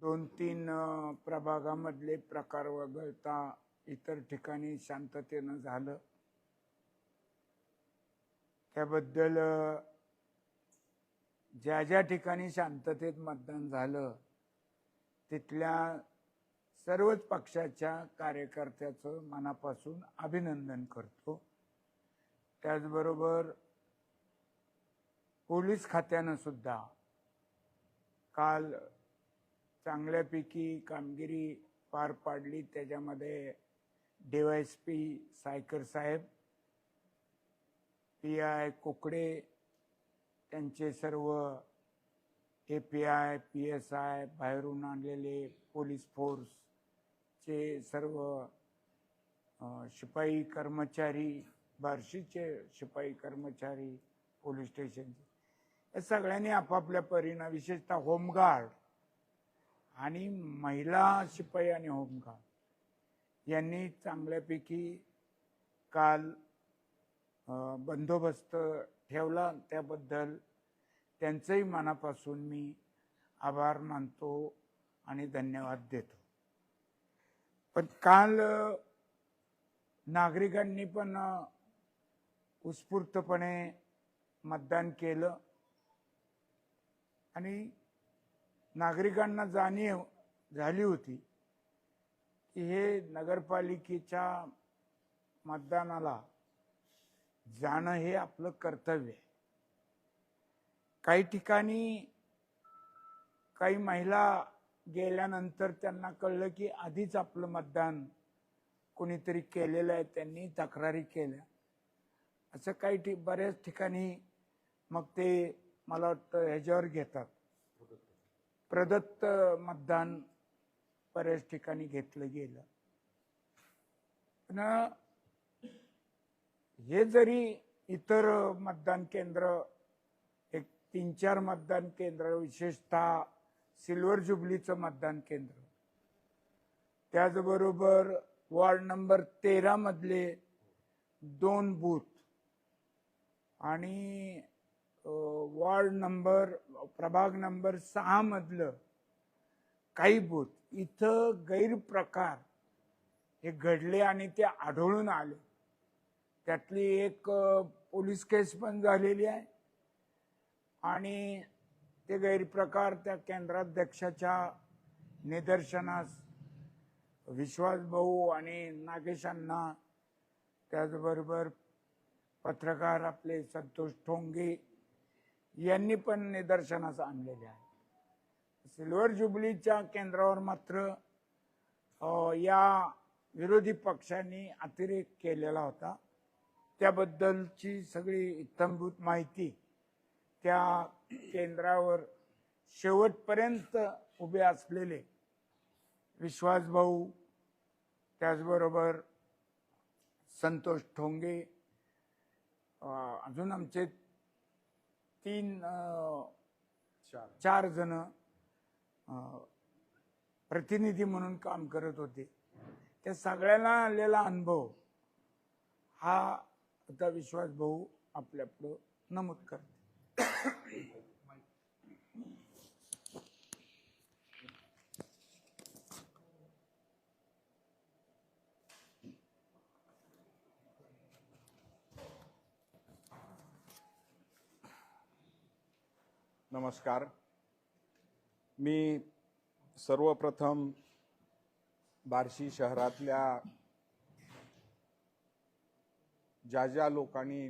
2-3 प्रभागामधले प्रकार वगळता इतर ठिकाणी शांततेनं झालं, त्याबद्दल ज्या ज्या ठिकाणी शांततेत मतदान झालं तिथल्या सर्वच पक्षाच्या कार्यकर्त्याचं मनापासून अभिनंदन करतो। त्याचबरोबर पोलीस खात्यानं सुद्धा काल चांगल्यापैकी कामगिरी पार पाडली। त्याच्यामध्ये DYSP सायकर साहेब, PI कोकडे, त्यांचे सर्व API PSI, बाहेरून आणलेले पोलीस फोर्सचे सर्व शिपाई कर्मचारी, बार्शीचे शिपाई कर्मचारी, पोलीस स्टेशनचे, या सगळ्यांनी आपापल्या परीने, विशेषतः होमगार्ड आणि महिला शिपाई आणि होमगार्ड यांनी चांगल्यापैकी काल बंदोबस्त ठेवला। त्याबद्दल त्यांचंही मनापासून मी आभार मानतो आणि धन्यवाद देतो। पण काल नागरिकांनी पण उत्स्फूर्तपणे मतदान केलं आणि नागरिकांना जाणीव झाली होती की हे नगरपालिकेच्या मतदानाला जाणं हे आपलं कर्तव्य आहे। काही ठिकाणी काही महिला गेल्यानंतर त्यांना कळलं की आधीच आपलं मतदान कोणीतरी केलेलं आहे, त्यांनी तक्रारी केल्या, असं काही बऱ्याच ठिकाणी मग ते मला वाटतं ह्याच्यावर घेतात, प्रदत्त मतदान बऱ्याच ठिकाणी घेतलं गेलं। पण हे जरी इतर मतदान केंद्र, एक 3-4 मतदान केंद्र, विशेषतः सिल्वर जुबलीचं मतदान केंद्र, त्याचबरोबर वार्ड नंबर 13 मधले 2 बूथ आणि प्रभाग नंबर 6 मधलं काही बूथ, इथं गैरप्रकार हे घडले आणि ते आढळून आले। त्यातली एक पोलीस केस पण झालेली आहे आणि ते गैरप्रकार त्या केंद्राध्यक्षाच्या निदर्शनास विश्वास भाऊ आणि नागेशांना, त्याचबरोबर पत्रकार आपले संतोष ठोंगे यांनी पण निदर्शनास आणलेले आहे। सिल्वर जुबलीच्या केंद्रावर मात्र या विरोधी पक्षांनी अतिरेक केलेला होता। त्याबद्दलची सगळी इत्थंभूत माहिती त्या केंद्रावर शेवटपर्यंत उभे असलेले विश्वास भाऊ, त्याचबरोबर संतोष ठोंगे, अजून आमचे 4 जण प्रतिनिधी म्हणून काम करत होते। त्या सगळ्यांना आलेला अनुभव हा आता विश्वास भाऊ आपल्यापुढं नमूद करते। नमस्कार। मी सर्वप्रथम बार्शी शहरातल्या ज्या ज्या लोकांनी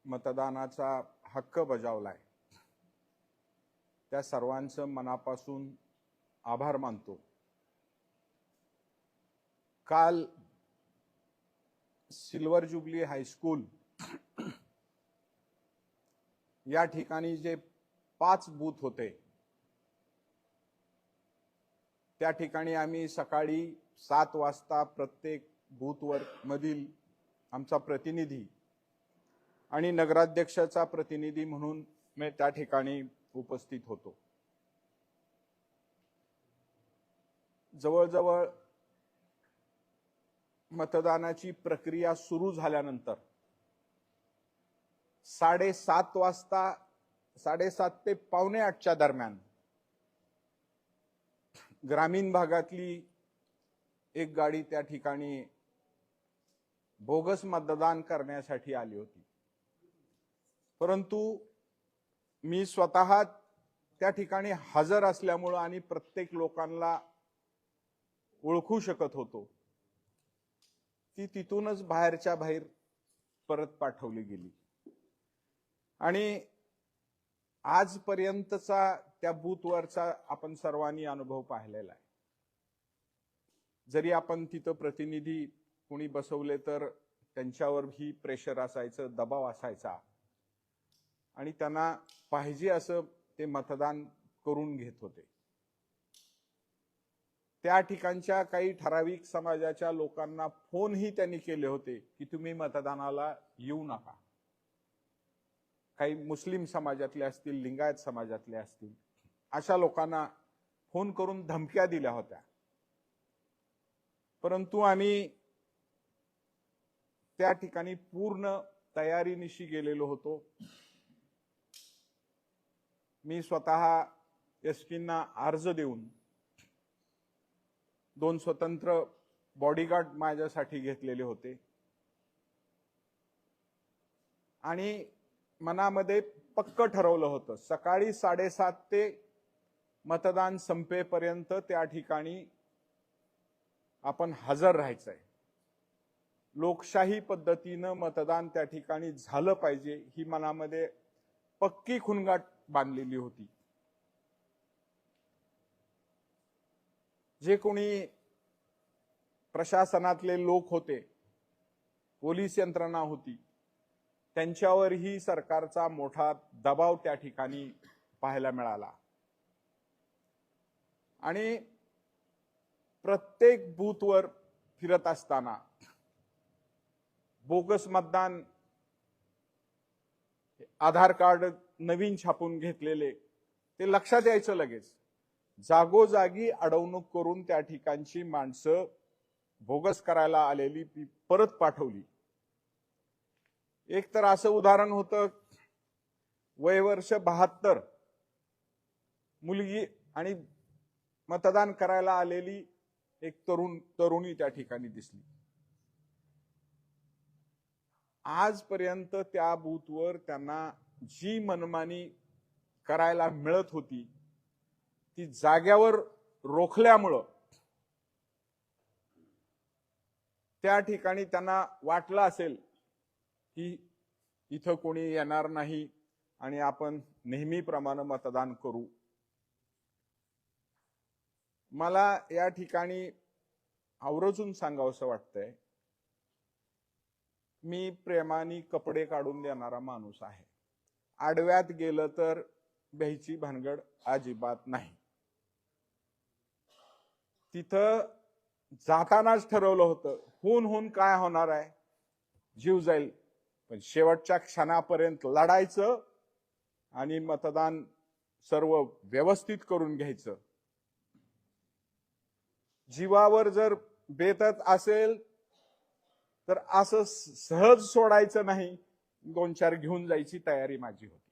मतदानाचा हक्क बजावलाय त्या सर्वांचं मनापासून आभार मानतो। काल सिल्वर जुबली हायस्कूल या ठिकाणी जे 5 बूथ होते त्या ठिकाणी आम्ही सकाळी 7 वाजता प्रत्येक बूथवर मधील आमचा प्रतिनिधी आणि नगराध्यक्षाचा प्रतिनिधी म्हणून मी त्या ठिकाणी उपस्थित होतो। जवळजवळ मतदानाची प्रक्रिया सुरू झाल्यानंतर 7:30 वाजता 7:30 ते 7:45च्या दरम्यान ग्रामीण भागातली एक गाडी त्या ठिकाणी बोगस मतदान करण्यासाठी आली होती, परंतु मी स्वतः त्या ठिकाणी हजर असल्यामुळं आणि प्रत्येक लोकांना ओळखू शकत होतो, ती तिथूनच बाहेरच्या बाहेर परत पाठवली गेली. आणि आजपर्यंतचा त्या बूथवरचा आपण सर्वांनी अनुभव पाहिलेला आहे. जरी आपण तिथं प्रतिनिधी कोणी बसवले तर त्यांच्यावरही प्रेशर असायचं, दबाव असायचा आणि त्यांना पाहिजे असं ते मतदान करून घेत होते. त्या ठिकाणच्या काही ठराविक समाजाच्या लोकांना फोनही त्यांनी केले होते की तुम्ही मतदानाला येऊ नका. काही मुस्लिम समाजातले असतील, लिंगायत समाजातले असतील, अशा लोकांना फोन करून धमक्या दिल्या होत्या. परंतु आम्ही त्या ठिकाणी पूर्ण तयारीनिशी गेलेलो होतो. मी स्वतः एसपींना अर्ज देऊन 2 स्वतंत्र बॉडीगार्ड माझ्यासाठी घेतलेले होते आणि मनामध्ये पक्क ठरवलं होतं, सकाळी 7:30 ते मतदान संपेपर्यंत त्या ठिकाणी आपण हजर राहायचंय. लोकशाही पद्धतीनं मतदान त्या ठिकाणी झालं पाहिजे ही मनामध्ये पक्की खुणगाट बांधलेली होती. जे कोणी प्रशासनातले लोक होते, पोलीस यंत्रणा होती, त्यांच्यावरही सरकारचा मोठा दबाव त्या ठिकाणी पाहायला मिळाला. आणि प्रत्येक बूथवर फिरत असताना बोगस मतदान, आधार कार्ड नवीन छापून घेतलेले, ते लक्षात यायचं लगेच. जागोजागी अडवणूक करून त्या ठिकाणची माणसं बोगस करायला आलेली ती परत पाठवली. एक तर असं उदाहरण होतं, वयवर्ष 72 मुलगी आणि मतदान करायला आलेली एक तरुणी त्या ठिकाणी दिसली. आजपर्यंत त्या बूथवर त्यांना जी मनमानी करायला मिळत होती ती जाग्यावर रोखल्यामुळं त्या ठिकाणी त्यांना वाटलं असेल की इथं कोणी येणार नाही आणि आपण नेहमीप्रमाणे मतदान करू. मला या ठिकाणी आवर्जून सांगावंसं वाटतंय, मी प्रेमाने कपडे काढून देणारा माणूस आहे. आडव्यात गेलं तर भ्यायची भानगड अजिबात नाही. तिथं जातानाच ठरवलं होतं, होऊन काय होणार आहे, जीव जाईल, पण शेवटच्या क्षणापर्यंत लढायचं आणि मतदान सर्व व्यवस्थित करून घ्यायचं. जीवावर जर बेतत असेल तर असं सहज सोडायचं नाही, 2-4 घेऊन जायची तयारी माझी होती.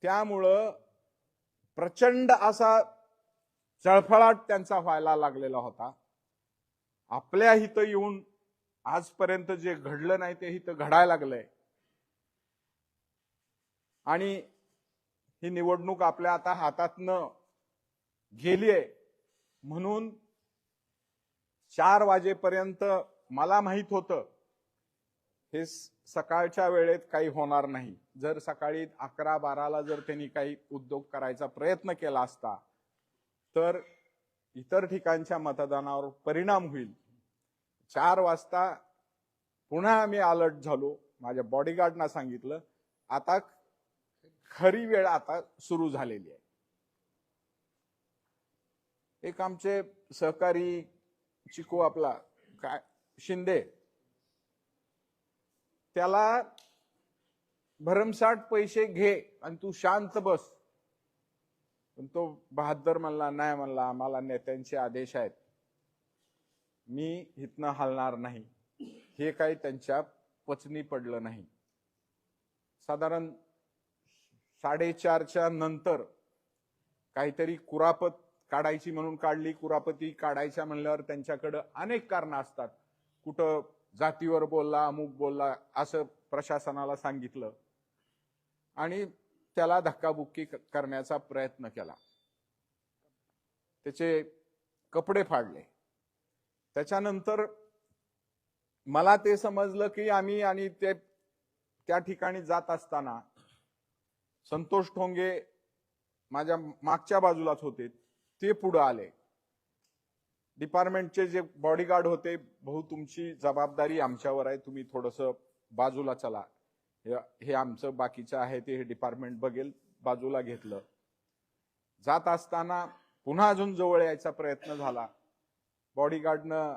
त्यामुळं प्रचंड असा चळफळाट त्यांचा व्हायला लागलेला होता. आपल्या इथं येऊन आजपर्यंत जे घडलं नाही ते इथं घडायला लागलंय आणि ही निवडणूक आपल्या आता हातातनं गेलीये म्हणून 4 वाजेपर्यंत मला माहित होतं हे सकाळच्या वेळेत काही होणार नाही. जर सकाळी 11-12ला जर त्यांनी काही उद्योग करायचा प्रयत्न केला असता तर इतर ठिकाणच्या मतदानावर परिणाम होईल. 4 वाजता पुन्हा आम्ही अलर्ट झालो. माझ्या बॉडीगार्डना सांगितलं, आता खरी वेळ आता सुरू झालेली आहे. एक आमचे सहकारी चिकू आपला काय शिंदे, त्याला भरमसाठ पैसे घे आणि तू शांत बस, पण तो बहादर म्हणला, नाही म्हणला, आम्हाला नेत्यांचे आदेश आहेत, मी इथनं हलणार नाही. हे काही त्यांच्या पचनी पडलं नाही. साधारण 4:30च्या नंतर काहीतरी कुरापत काढायची म्हणून काढली, कुरापती काढायच्या म्हणल्यावर त्यांच्याकडं अनेक कारणं असतात. कुठं जातीवर बोलला, अमुक बोलला असं प्रशासनाला सांगितलं आणि त्याला धक्काबुक्की करण्याचा प्रयत्न केला. त्याचे कपडे फाडले. त्याच्यानंतर मला ते समजलं की आम्ही आणि ते त्या ठिकाणी जात असताना संतोष ठोंगे माझ्या मागच्या बाजूलाच होते, ते पुढे आले. डिपार्टमेंटचे जे बॉडीगार्ड होते, भाऊ तुमची जबाबदारी आमच्यावर आहे, तुम्ही थोडंसं बाजूला चला, हे आमचं बाकीचं आहे ते हे डिपार्टमेंट बघेल. बाजूला घेतलं. जात असताना पुन्हा अजून जवळ यायचा प्रयत्न झाला. बॉडीगार्डनं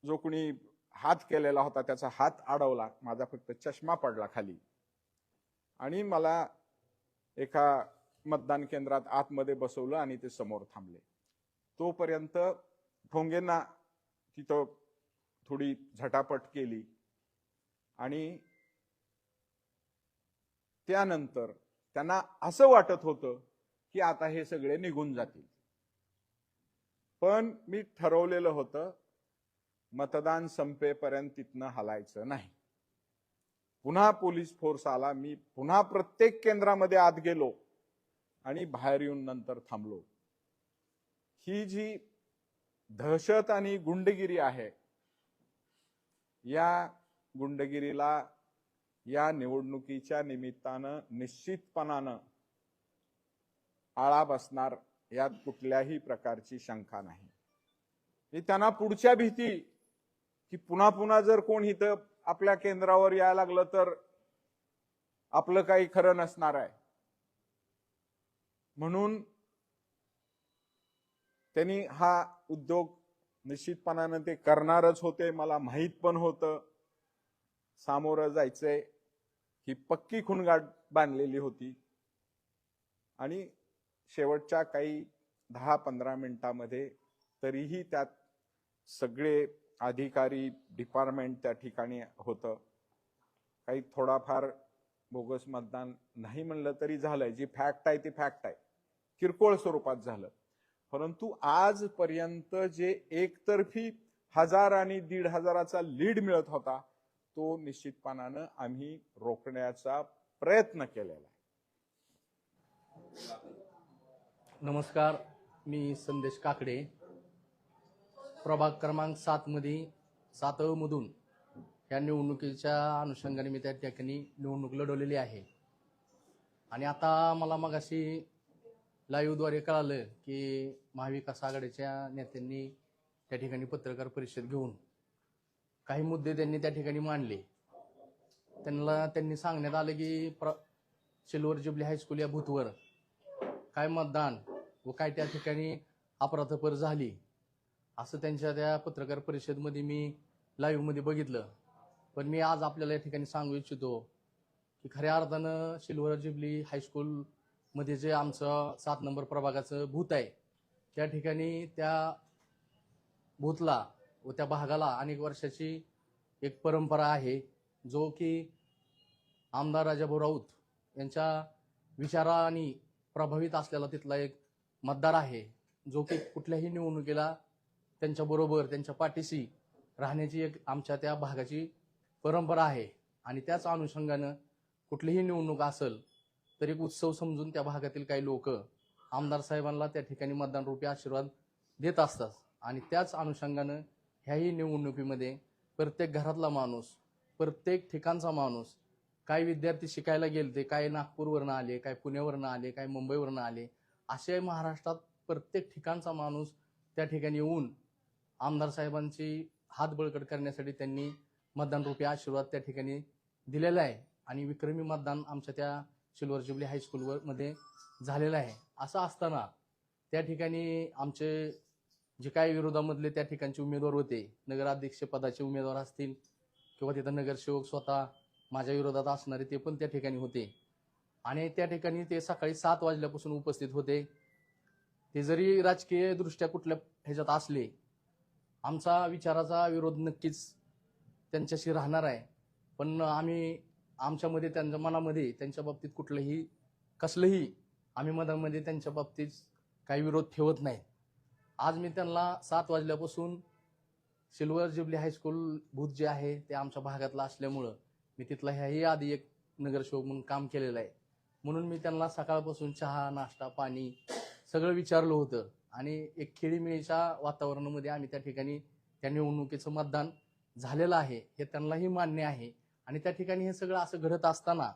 जो कोणी हात केलेला होता त्याचा हात अडवला, माझा फक्त चष्मा पडला खाली आणि मला एका मतदान केंद्रात आतमध्ये बसवलं आणि ते समोर थांबले. तोपर्यंत ठोंगेंना तिथं थोडी झटापट केली आणि त्यानंतर त्यांना असं वाटत होतं की आता हे सगळे निघून जातील. पण मी ठरवलेलं होतं मतदान संपेपर्यंत तिथनं हलायचं नाही. पुन्हा पोलीस फोर्स आला. मी पुन्हा प्रत्येक केंद्रामध्ये आत गेलो आणि बाहेर येऊन नंतर थांबलो. ही जी दहशत आणि गुंडगिरी आहे, या गुंडगिरीला या निवडणुकीच्या निमित्तानं निश्चितपणानं आळा बसणार, यात कुठल्याही प्रकारची शंका नाही. ही त्यांना पुढच्या भीती की पुन्हा पुन्हा जर कोण इथं आपल्या केंद्रावर यायला लागलं तर आपलं काही खरं नसणार आहे, म्हणून त्यांनी हा उद्योग निश्चितपणानं ते करणारच होते. मला माहित पण होतं सामोरं जायचंय. ही पक्की खुणगाठ बांधलेली होती आणि शेवटच्या काही 10-15 मिनिटांमध्ये तरीही त्यात सगळे अधिकारी डिपार्टमेंट त्या ठिकाणी होतं. काही थोडाफार बोगस मतदान नाही म्हणलं तरी झालंय. जी फॅक्ट आहे ती फॅक्ट आहे, किरकोळ स्वरूपात झालं. परंतु आजपर्यंत जे एकतर्फी 1000 आणि 1500चा लीड मिळत होता तो निश्चितपणानं आम्ही रोखण्याचा प्रयत्न केलेला आहे. नमस्कार, मी संदेश काकडे, प्रभाग क्रमांक 7 मध्ये 7 मधून या निवडणुकीच्या अनुषंगाने मी त्या ठिकाणी निवडणूक लढवलेली आहे. आणि आता मला मगाशी लाईव्हद्वारे कळालं की महाविकास आघाडीच्या नेत्यांनी त्या ठिकाणी पत्रकार परिषद घेऊन काही मुद्दे त्यांनी त्या ठिकाणी मांडले. त्यांनी सांगण्यात आलं की सिल्वर जुबली हायस्कूल या बूथवर काय मतदान व काय त्या ठिकाणी अपराधपर झाली असं त्यांच्या त्या पत्रकार परिषदेमध्ये मी लाईव्ह मध्ये बघितलं. पण मी आज आपल्याला या ठिकाणी सांगू इच्छितो की खऱ्या अर्थानं सिल्वर जुबली हायस्कूल मध्ये जे आमचं 7 नंबर प्रभागाचं बूथ आहे त्या ठिकाणी त्या बूथला व त्या भागाला अनेक वर्षाची एक परंपरा आहे, जो की आमदार राजाभाऊ राऊत यांच्या विचारांनी प्रभावित असलेला तिथला एक मतदार आहे, जो की कुठल्याही निवडणुकीला त्यांच्याबरोबर त्यांच्या पाठीशी राहण्याची एक आमच्या त्या भागाची परंपरा आहे. आणि त्याच अनुषंगानं कुठलीही निवडणूक असेल तर एक उत्सव समजून त्या भागातील काही लोक आमदार साहेबांना त्या ठिकाणी मतदान रूपी आशीर्वाद देत असतात. आणि त्याच अनुषंगानं ह्याही निवडणुकीमध्ये प्रत्येक घरातला माणूस, प्रत्येक ठिकाणचा माणूस, काही विद्यार्थी शिकायला गेलते, काही नागपूरवरनं आले, काही पुण्यावरनं आले, काही मुंबईवरनं आले, असे महाराष्ट्रात प्रत्येक ठिकाणचा माणूस त्या ठिकाणी येऊन आमदार साहेबांची हात बळकट करण्यासाठी त्यांनी मतदान रूपी आशीर्वाद त्या ठिकाणी दिलेला आहे. आणि विक्रमी मतदान आमच्या त्या सिल्वर जुबली हायस्कूलवर मध्ये झालेलं आहे. असं असताना त्या ठिकाणी आमचे जे काही विरोधामधले त्या ठिकाणचे उमेदवार होते, नगराध्यक्ष पदाचे उमेदवार असतील किंवा तिथं नगरसेवक स्वतः माझ्या विरोधात असणारे ते पण त्या ठिकाणी होते. आणि त्या ठिकाणी ते सकाळी 7 वाजल्यापासून उपस्थित होते. ते जरी राजकीय दृष्ट्या कुठल्या ह्याच्यात असले, आमचा विचाराचा विरोध नक्कीच त्यांच्याशी राहणार आहे. पण आम्ही आमच्यामध्ये त्यांच्या मनामध्ये त्यांच्या बाबतीत कसलंही आम्ही मधामध्ये त्यांच्या बाबतीत काही विरोध ठेवत नाही. आज मी त्यांना 7 वाजल्यापासून सिल्वर जुबली हायस्कूल भूत जे आहे ते आमच्या भागातलं असल्यामुळं मी तिथला ह्याही आधी एक नगरसेवक म्हणून काम केलेलं आहे. म्हणून मी त्यांना सकाळपासून चहा, नाश्ता, पाणी सगळं विचारलं होतं आणि एक खेळीमेळीच्या वातावरणामध्ये आम्ही त्या ठिकाणी त्या निवडणुकीचं मतदान झालेलं आहे हे त्यांनाही मान्य आहे. आणि त्या ठिकाणी हे सगळं असं घडत असताना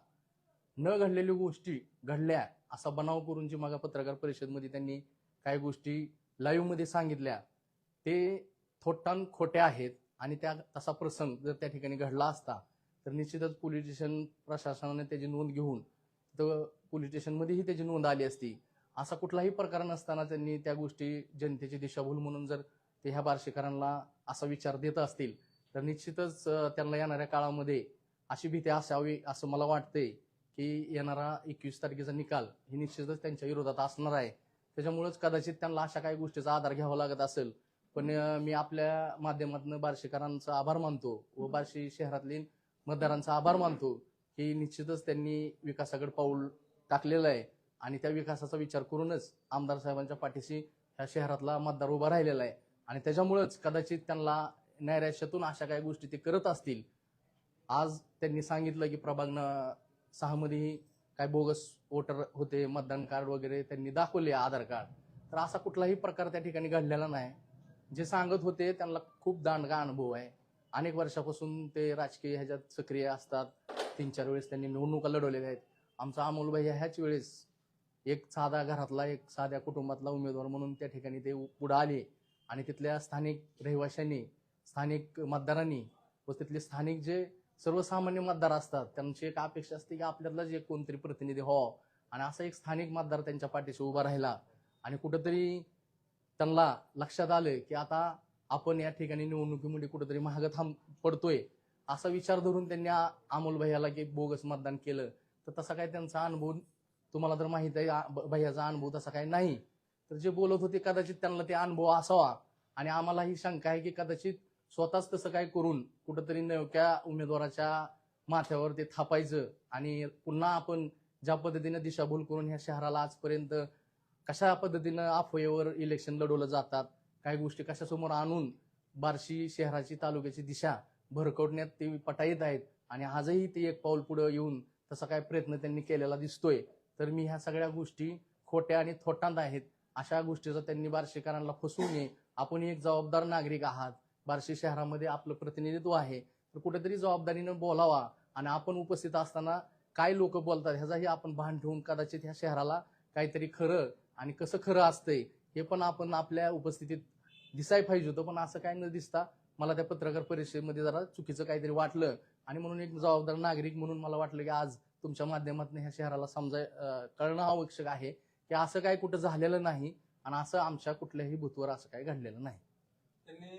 न घडलेल्या गोष्टी घडल्या असा बनाव करून जी मग पत्रकार परिषदमध्ये त्यांनी काही गोष्टी लाईव्ह मध्ये सांगितल्या ते थोटान खोट्या आहेत. आणि त्या तसा प्रसंग जर त्या ठिकाणी घडला असता तर निश्चितच पोलीस स्टेशन प्रशासनाने त्याची नोंद घेऊन तर पोलीस स्टेशनमध्येही त्याची नोंद आली असती. असा कुठलाही प्रकार नसताना त्यांनी त्या गोष्टी जनतेची दिशाभूल म्हणून जर ते ह्या बार्शीकरांना असा विचार देत असतील तर निश्चितच त्यांना येणाऱ्या काळामध्ये अशी भीती असावी असं मला वाटतंय की येणारा 21 तारखेचा निकाल हे निश्चितच त्यांच्या विरोधात असणार आहे. त्याच्यामुळेच कदाचित त्यांना अशा काही गोष्टीचा आधार घ्यावा लागत असेल. पण मी आपल्या माध्यमातून बार्शीकरांचा आभार मानतो व बार्शी शहरातली मतदारांचा आभार मानतो की निश्चितच त्यांनी विकासाकडे पाऊल टाकलेलं आहे आणि त्या विकासाचा विचार करूनच आमदार साहेबांच्या पाठीशी ह्या शहरातला मतदार उभा राहिलेला आहे. आणि त्याच्यामुळेच कदाचित त्यांना नैराश्यातून अशा काही गोष्टी ते करत असतील. आज त्यांनी सांगितलं की प्रभाग 6 मध्येही काय बोगस वोटर होते, मतदान कार्ड वगैरे त्यांनी दाखवले, आधार कार्ड. तर असा कुठलाही प्रकार त्या ठिकाणी घडलेला नाही. जे सांगत होते त्यांना खूप दांडगा अनुभव आहे. अनेक वर्षापासून ते राजकीय ह्याच्यात सक्रिय असतात. 3-4 वेळेस त्यांनी निवडणुका लढवलेल्या आहेत. आमचा अमोल भाई ह्याच वेळेस एक साधा घरातला एक साध्या कुटुंबातला उमेदवार म्हणून त्या ठिकाणी ते पुढे आले आणि तिथल्या स्थानिक रहिवाशांनी, स्थानिक मतदारांनी व तिथले स्थानिक जे सर्वसामान्य मतदार असतात त्यांची एक अपेक्षा असते की आपल्याला जे कोणतरी प्रतिनिधी व्हावं आणि असा एक स्थानिक मतदार त्यांच्या पाठीशी उभा राहिला. आणि कुठंतरी त्यांना लक्षात आलं की आता आपण या ठिकाणी निवडणुकीमध्ये कुठेतरी महाग पडतोय असा विचार धरून त्यांनी अमोल भैयाला की बोगस मतदान केलं. तर तसा काही त्यांचा अनुभव तुम्हाला तर माहित आहे, भैयाचा अनुभव तसा काही नाही. तर जे बोलत होते कदाचित त्यांना ते अनुभव असावा आणि आम्हाला ही शंका आहे की कदाचित स्वतःच तसं काय करून कुठंतरी नवक्या उमेदवाराच्या माथ्यावर ते थापायचं आणि पुन्हा आपण ज्या पद्धतीने दिशाभूल करून ह्या शहराला आजपर्यंत कशा पद्धतीनं अफवेवर इलेक्शन लढवलं जातात, काही गोष्टी कशासमोर आणून बार्शी शहराची तालुक्याची दिशा भरकवण्यात ते पटाईत आहेत आणि आजही ते एक पाऊल पुढे येऊन तसा काय प्रयत्न त्यांनी केलेला दिसतोय. तर मी ह्या सगळ्या गोष्टी खोट्या आणि थोटांड आहेत अशा गोष्टीचा त्यांनी बार्शीकरांना फसवू नये. आपण एक जबाबदार नागरिक आहात, बार्शी शहरामध्ये आपलं प्रतिनिधित्व आहे, तर कुठेतरी जबाबदारीनं बोलावा आणि आपण उपस्थित असताना काय लोक बोलतात ह्याचाही आपण भान ठेवून कदाचित ह्या शहराला काहीतरी खरं आणि कसं खरं असतंय हे पण आपण आपल्या उपस्थितीत दिसाय पाहिजे होतं. पण असं काय न दिसता मला त्या पत्रकार परिषदेमध्ये जरा चुकीचं काहीतरी वाटलं आणि म्हणून एक जबाबदार नागरिक म्हणून मला वाटलं की आज तुमच्या माध्यमातून ह्या शहराला कळणं आवश्यक आहे की असं काय कुठं झालेलं नाही आणि असं आमच्या कुठल्याही बूथवर असं काय घडलेलं नाही. त्यांनी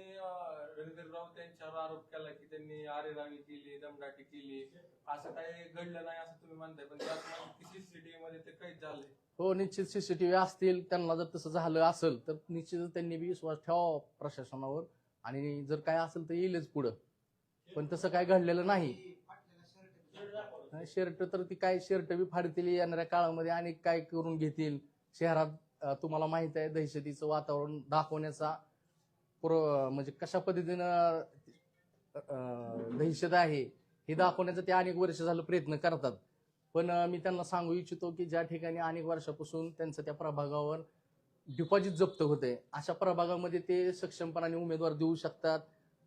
रणधीर राऊत यांच्यावर आरोप केला की त्यांनी आरेरावी केली, दमदाटी केली, असं काही घडलं नाही असं तुम्ही म्हणताय. पण त्यात सीसीटीव्ही मध्ये ते कैद झालंय. हो, निश्चित सीसीटीव्ही असतील. त्यांना जर तसं झालं असेल तर निश्चितच त्यांनी बी विश्वास ठेवावा प्रशासनावर आणि जर काय असेल तर येईलच पुढं. पण तसं काय घडलेलं नाही. शर्ट तर ती काय शर्ट बी फाडतील येणाऱ्या काळामध्ये आणि काय करून घेतील. शहरात तुम्हाला माहित आहे दहशतीचं वातावरण दाखवण्याचा म्हणजे कशा पद्धतीनं दहशत आहे हे दाखवण्याचा ते अनेक वर्ष झालं प्रयत्न करतात. पण मी त्यांना सांगू इच्छितो की ज्या ठिकाणी अनेक वर्षापासून त्यांचं त्या प्रभागावर डिपॉझिट जप्त होते अशा प्रभागामध्ये ते सक्षमपणाने उमेदवार देऊ शकतात.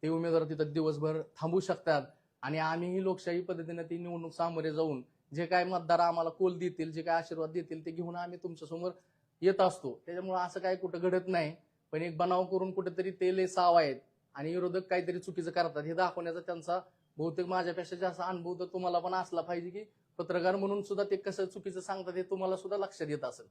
ते उमेदवार तिथं दिवसभर थांबू शकतात आणि आम्हीही लोकशाही पद्धतीने ती निवडणूक सामोरे जाऊन जे काय मतदार आम्हाला कोल देतील, जे काय आशीर्वाद देतील ते घेऊन आम्ही तुमच्यासमोर येत असतो. त्याच्यामुळे असं काय कुठं घडत नाही. पण एक बनाव करून कुठेतरी ते लय साव आहेत आणि विरोधक काहीतरी चुकीचं करतात हे दाखवण्याचा त्यांचा बहुतेक माझ्यापेक्षा जास्त अनुभव तर तुम्हाला पण असला पाहिजे की पत्रकार म्हणून सुद्धा ते कसं चुकीचं सांगतात हे तुम्हाला सुद्धा लक्षात येत असेल.